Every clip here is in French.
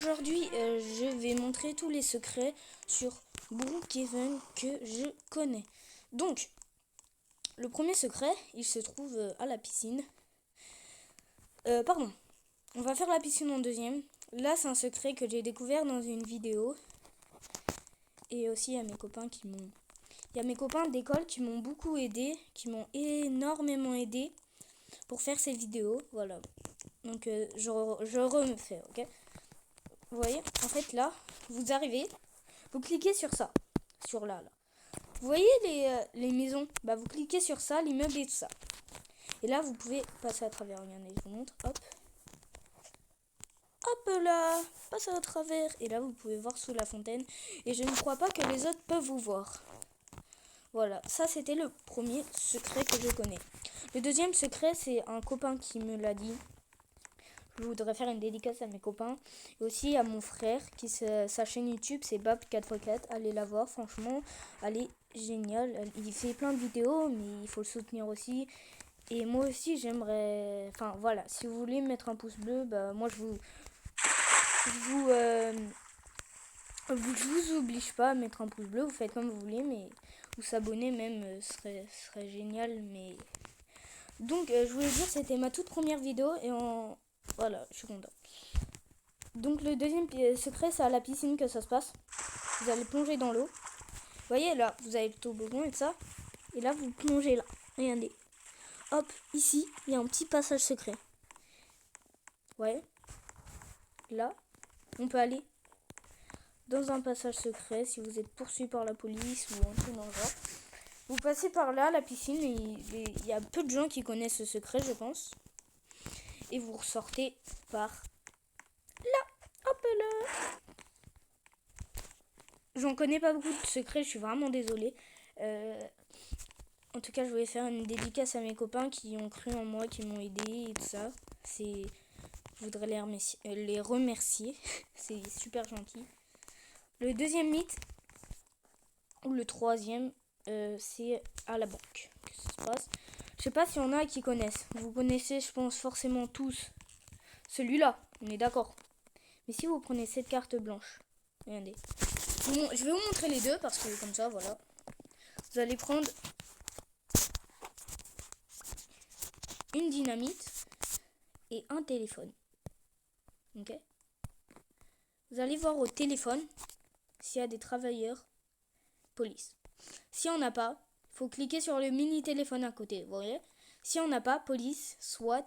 Aujourd'hui, je vais montrer tous les secrets sur Brookhaven que je connais. Donc, le premier secret, il se trouve à la piscine. Pardon, on va faire la piscine en deuxième. Là, c'est un secret que j'ai découvert dans une vidéo. Et aussi, il y a mes copains qui m'ont... Il y a mes copains d'école qui m'ont beaucoup aidé, qui m'ont énormément aidé pour faire ces vidéos. Voilà. Donc, je refais, ok? Vous voyez, en fait, là, vous arrivez, vous cliquez sur ça, sur là. Vous voyez les maisons, bah vous cliquez sur ça, l'immeuble et tout ça. Et là, vous pouvez passer à travers. Regardez, je vous montre. Hop. Hop là, passer à travers. Et là, vous pouvez voir sous la fontaine. Et je ne crois pas que les autres peuvent vous voir. Voilà, ça c'était le premier secret que je connais. Le deuxième secret, c'est un copain qui me l'a dit. Je voudrais faire une dédicace à mes copains et aussi à mon frère qui sa chaîne YouTube c'est Bab 4x4. Allez la voir, franchement, elle est géniale. Il fait plein de vidéos, mais il faut le soutenir aussi. Et moi aussi j'aimerais, enfin voilà, si vous voulez mettre un pouce bleu, bah moi je vous oblige pas à mettre un pouce bleu. Vous faites comme vous voulez, mais vous s'abonner même serait génial. Mais donc je voulais dire c'était ma toute première vidéo et voilà, je suis content. Donc le deuxième secret, c'est à la piscine que ça se passe. Vous allez plonger dans l'eau. Vous voyez là, vous avez le toboggan et tout ça. Et là, vous plongez là. Regardez. Hop, ici, il y a un petit passage secret. Ouais. Là, on peut aller dans un passage secret si vous êtes poursuivi par la police ou un truc dans le genre. Vous passez par là, la piscine, et il y a peu de gens qui connaissent ce secret, je pense. Et vous ressortez par là. Hop là. J'en connais pas beaucoup de secrets, je suis vraiment désolée. En tout cas, je voulais faire une dédicace à mes copains qui ont cru en moi, qui m'ont aidé et tout ça. Je voudrais les remercier. C'est super gentil. Le deuxième mythe, ou le troisième, c'est à la banque que ça se passe. Je sais pas s'il y en a qui connaissent. Vous connaissez, je pense, forcément tous celui-là, on est d'accord. Mais si vous prenez cette carte blanche, regardez. Je vais vous montrer les deux parce que comme ça, voilà. Vous allez prendre une dynamite et un téléphone. Ok. Vous allez voir au téléphone s'il y a des travailleurs police. Si on n'a pas, il faut cliquer sur le mini téléphone à côté. Vous voyez. Si on n'a pas police, SWAT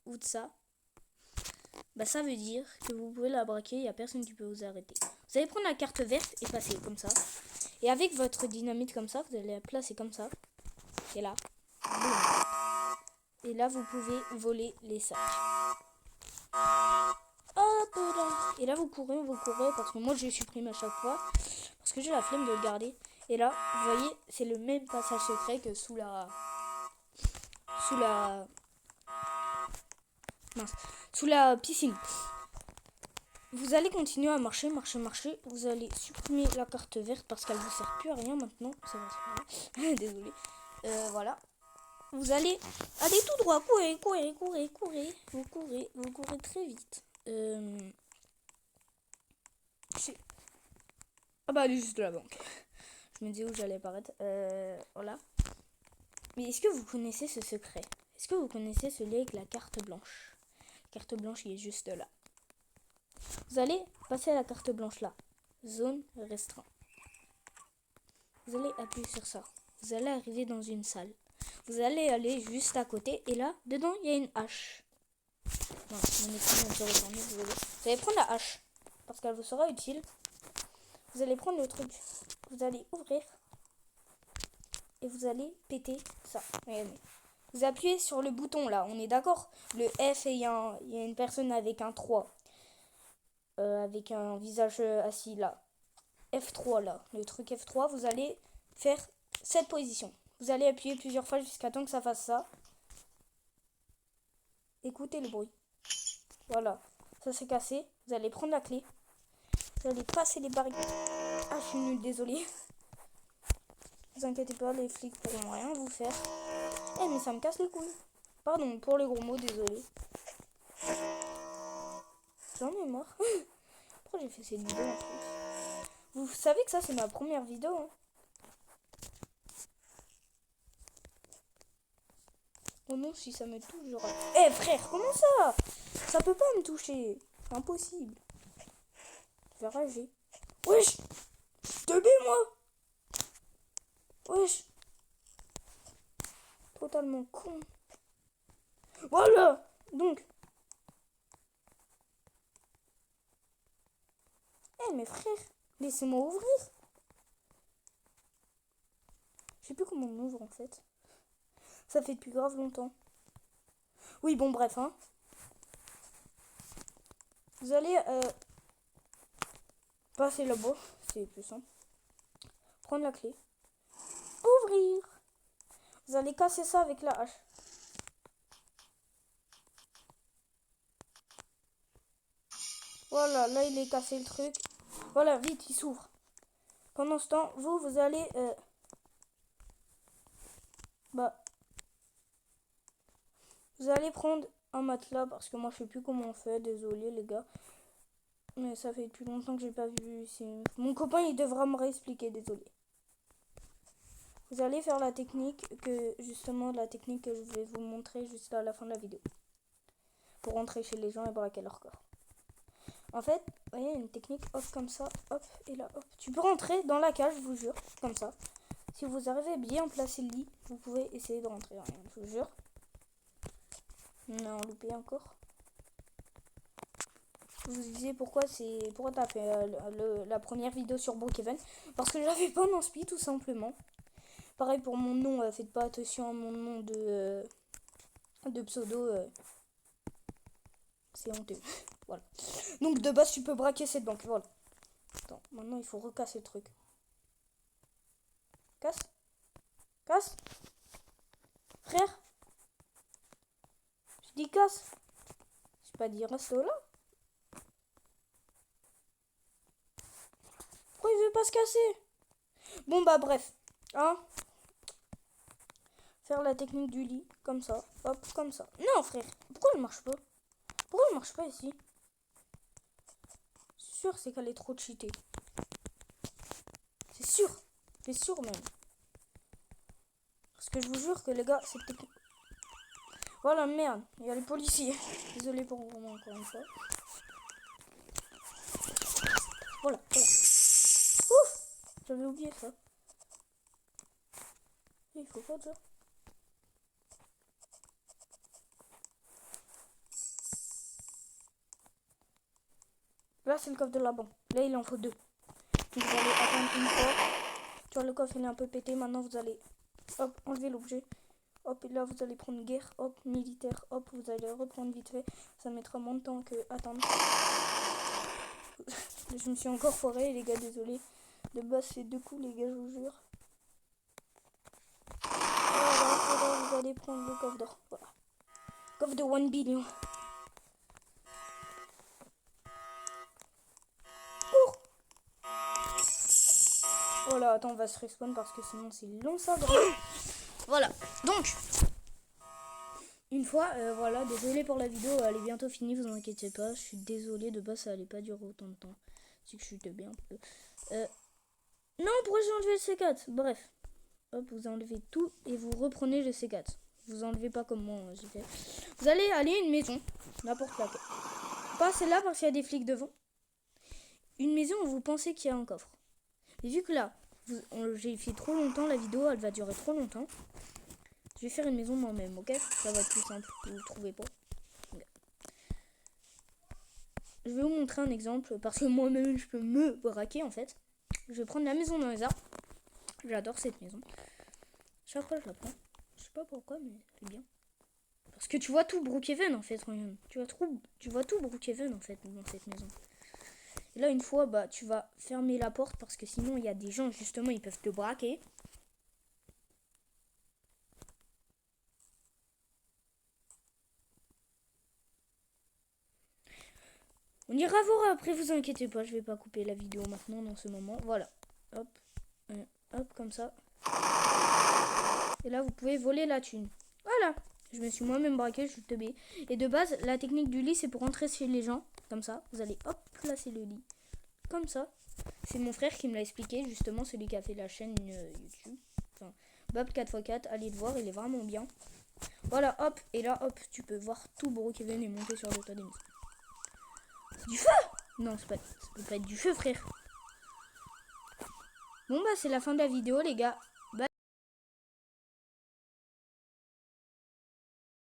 ou de ça, bah ça veut dire que vous pouvez la braquer, il n'y a personne qui peut vous arrêter. Vous allez prendre la carte verte et passer comme ça. Et avec votre dynamite comme ça, vous allez la placer comme ça. Et là. Boum. Et là, vous pouvez voler les sacs. Hop là. Et là, vous courez, parce que moi, je supprime à chaque fois. Parce que j'ai la flemme de le garder. Et là, vous voyez, c'est le même passage secret que sous la piscine. Vous allez continuer à marcher. Vous allez supprimer la carte verte parce qu'elle ne vous sert plus à rien maintenant. Ça va, c'est pas désolé. Voilà. Vous allez aller tout droit. Courez. Vous courez très vite. Ah bah, elle est juste de la banque. Je me disais où j'allais apparaître. Voilà. Mais est-ce que vous connaissez ce secret? Est-ce que vous connaissez celui avec la carte blanche? La carte blanche qui est juste là. Vous allez passer à la carte blanche là. Zone restreinte. Vous allez appuyer sur ça. Vous allez arriver dans une salle. Vous allez aller juste à côté. Et là, dedans, il y a une hache. Non, mon écran vient de se retourner, désolé. Vous allez prendre la hache. Parce qu'elle vous sera utile. Vous allez prendre le truc. Vous allez ouvrir. Et vous allez péter ça. Regardez. Vous appuyez sur le bouton là, on est d'accord? Le F et il y a une personne avec un 3. Avec un visage assis là. F3 là. Le truc F3, vous allez faire cette position. Vous allez appuyer plusieurs fois jusqu'à temps que ça fasse ça. Écoutez le bruit. Voilà. Ça s'est cassé. Vous allez prendre la clé. Vous allez passer les barrières. Ah, je suis nulle, désolé. Vous inquiétez pas, les flics pourront rien vous faire. Eh, mais ça me casse les couilles. Pardon pour les gros mots, désolé. J'en ai marre. j'ai fait cette vidéo en plus. Vous savez que ça c'est ma première vidéo. Hein. Oh non, si ça me touche, j'aurais... Eh frère, comment ça? Ça peut pas me toucher. C'est impossible. Je vais rager. Wesh! Teubé moi! Wesh! Totalement con. Voilà! Donc. Eh mes frères, laissez-moi ouvrir. Je sais plus comment on ouvre en fait. Ça fait depuis grave longtemps. Oui, bon bref, hein. Vous allez passer là-bas, c'est plus simple. Prendre la clé. Ouvrir. Vous allez casser ça avec la hache. Voilà, là il est cassé le truc. Voilà, vite, il s'ouvre. Pendant ce temps, vous allez... vous allez prendre un matelas parce que moi je sais plus comment on fait, désolé les gars. Mais ça fait depuis longtemps que j'ai pas vu. Mon copain il devra me réexpliquer, désolé. Vous allez faire la technique que je vais vous montrer juste à la fin de la vidéo. Pour rentrer chez les gens et braquer leur corps. En fait, vous voyez une technique hop comme ça, hop et là hop. Tu peux rentrer dans la cage, je vous jure, comme ça. Si vous arrivez à bien placer le lit, vous pouvez essayer de rentrer. Rien, je vous jure. Non, loupé encore. Je vous disais pourquoi t'as fait la première vidéo sur Brookhaven. Parce que j'avais pas d'inspi tout simplement. Pareil pour mon nom, faites pas attention à mon nom de pseudo. C'est honteux. Voilà. Donc de base tu peux braquer cette banque. Voilà. Attends, maintenant il faut recasser le truc. Casse. Casse. Frère. Je dis casse. J'ai pas dit reste là. Pourquoi il veut pas se casser? Bon bah bref. Hein. Faire la technique du lit. Comme ça. Hop, comme ça. Non frère. Pourquoi elle marche pas? Pourquoi elle marche pas ici? Sûr c'est qu'elle est trop cheatée. C'est sûr. C'est sûr même. Parce que je vous jure que les gars, cette technique... Voilà, merde. Il y a les policiers. Désolé pour moi encore une fois. Voilà, voilà. Ouf! J'avais oublié ça. Il faut pas ça. Là, c'est le coffre de la banque. Là, il en faut 2. Donc, vous allez attendre une fois. Tu vois, le coffre, il est un peu pété. Maintenant, vous allez, hop, enlever l'objet. Hop, et là, vous allez prendre guerre. Hop, militaire. Hop, vous allez reprendre vite fait. Ça mettra moins de temps que attendre. Je me suis encore foiré, les gars, désolé. De base, c'est 2 coups, les gars, je vous jure. Voilà, vous allez prendre le coffre d'or. Voilà. Coffre de 1 billion. Voilà, attends, on va se respawn parce que sinon c'est long ça. Voilà, donc une fois, voilà, désolé pour la vidéo, elle est bientôt finie, vous inquiétez pas. Je suis désolé, de base ça allait pas durer autant de temps. C'est que je suis teubé un peu. Non, pourquoi j'ai enlevé le C4? Bref, hop, vous enlevez tout et vous reprenez le C4. Vous enlevez pas comme moi j'ai fait. Vous allez aller à une maison, n'importe laquelle. Pas celle-là parce qu'il y a des flics devant. Une maison où vous pensez qu'il y a un coffre. Et vu que là, j'ai fait trop longtemps, la vidéo elle va durer trop longtemps. Je vais faire une maison moi-même, ok? Ça va être plus simple, vous ne trouvez pas. Okay. Je vais vous montrer un exemple, parce que moi-même je peux me braquer en fait. Je vais prendre la maison dans les arbres. J'adore cette maison. Chaque fois je la prends. Je sais pas pourquoi, mais elle est bien. Parce que tu vois tout Brookhaven en fait. Tu vois tout Brookhaven en fait dans cette maison. Et là une fois, bah tu vas fermer la porte parce que sinon il y a des gens justement, ils peuvent te braquer. On ira voir après, vous inquiétez pas, je vais pas couper la vidéo maintenant dans ce moment. Voilà, hop, hop, comme ça. Et là, vous pouvez voler la thune. Voilà, je me suis moi-même braqué, je suis teubé. Et de base, la technique du lit, c'est pour rentrer chez les gens, comme ça. Vous allez, hop, placer le lit. comme ça. C'est mon frère qui me l'a expliqué, justement, celui qui a fait la chaîne YouTube. Enfin, Bob 4x4, allez le voir, il est vraiment bien. Voilà, hop, et là, hop, tu peux voir tout Brookhaven est monté sur le toit des maisons. C'est du feu! Non, ça peut pas être du feu, frère. Bon, bah, c'est la fin de la vidéo, les gars.